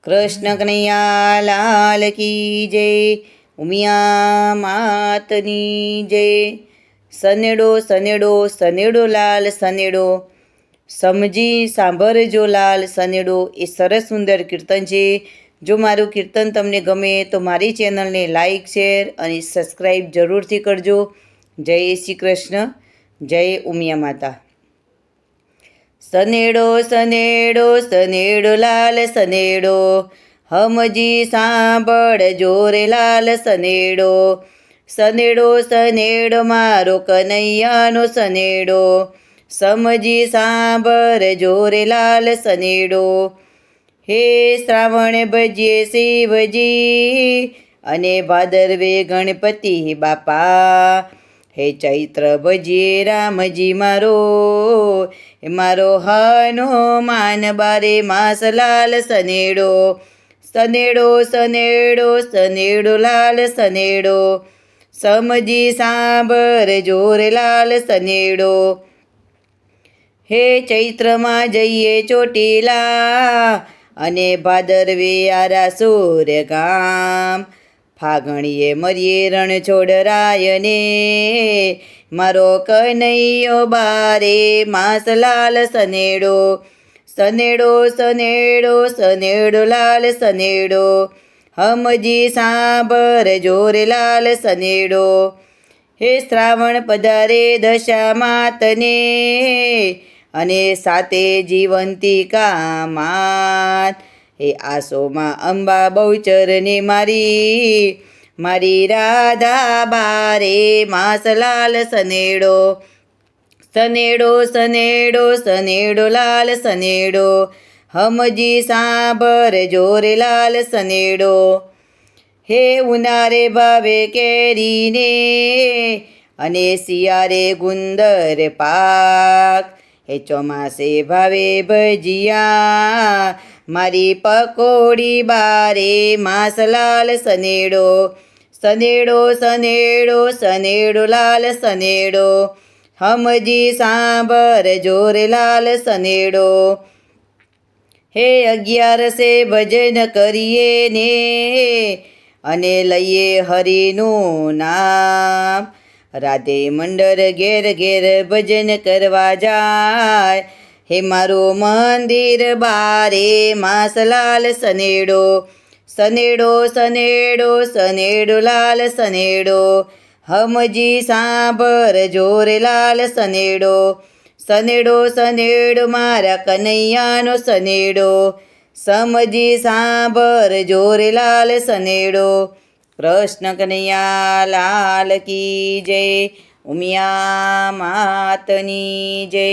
કૃષ્ણ કનૈયા લાલ કી જય, ઉમિયા માતની જય. સનેડો સનેડો સનેડો લાલ સનેડો, સમજી સાંભળજો લાલ સનેડો. એ સરસ સુંદર કીર્તન છે. જો મારું કીર્તન તમને ગમે તો મારી ચેનલને લાઈક, શેર અને સબસ્ક્રાઈબ જરૂરથી કરજો. જય શ્રી કૃષ્ણ, જય ઉમિયા માતા. સનેડો સનેડો સનેડો લાલ સનેડો, હમજી સાંભળજો રે લાલ સનેડો. સનેડો સનેડો મારો કનૈયાનો સનેડો, સમજી સાંભળજો રે લાલ સનેડો. હે શ્રાવણ ભજીએ શિવજી, અને ભાદરવે ગણપતિ બાપા. હે ચૈત્ર ભજીએ રામજી મારો, મારો હનુમાન બારે માસ લાલ સનેડો. સનેડો સનેડો સનેડો લાલ સનેડો, સમજી સાંભળજો રે લાલ સનેડો. હે ચૈત્રમાં જઈએ ચોટીલા, અને ભાદરવે આરા સૂર્ય ગામ. ફાગણીએ મરીએ રણછોડરાયને, મારો કનૈયો બારે માસ લાલ સનેડો. સનેડો સનેડો સનેડો લાલ સનેડો, હમજી સાંભળજો રે લાલ સનેડો. હે શ્રાવણ પધારે દશામાતને, અને સાતે જીવંતિકા માત. હે આસોમાં અંબા બહુચરને મારી, મારી રાધા બારે માસ લાલ સનેડો. સનેડો સનેડો સનેડો લાલ સનેડો, હમજી સાંભળજો રે લાલ સનેડો. હે ઉનારે ભાવે કેરીને, અને શિયાળે ગુંદર પાક. હે ચોમાસે ભાવે ભજીયા, મારી પકોડી બારે માસ લાલ સનેડો. સનેડો સનેડો સનેડો લાલ સનેડો, હમજી સાંભળજો રે લાલ સનેડો. હે અગિયારસે ભજન કરીએ ને, અને લઈએ હરિનું નામ. રાધે મંડળ ઘેર ઘેર ભજન કરવા જાય, હે મારું મંદિર બારે માસ લાલ સનેડો. સનેડો સનેડો સનેડો લાલ સનેડો, હમજી સાંભળજો રે લાલ સનેડો. સનેડો સનેડો મારા કનૈયાનો સનેડો, સમજી સાંભળજો રે લાલ સનેડો. કૃષ્ણ કનૈયા લાલ કી જય, ઉમિયા માતની જય.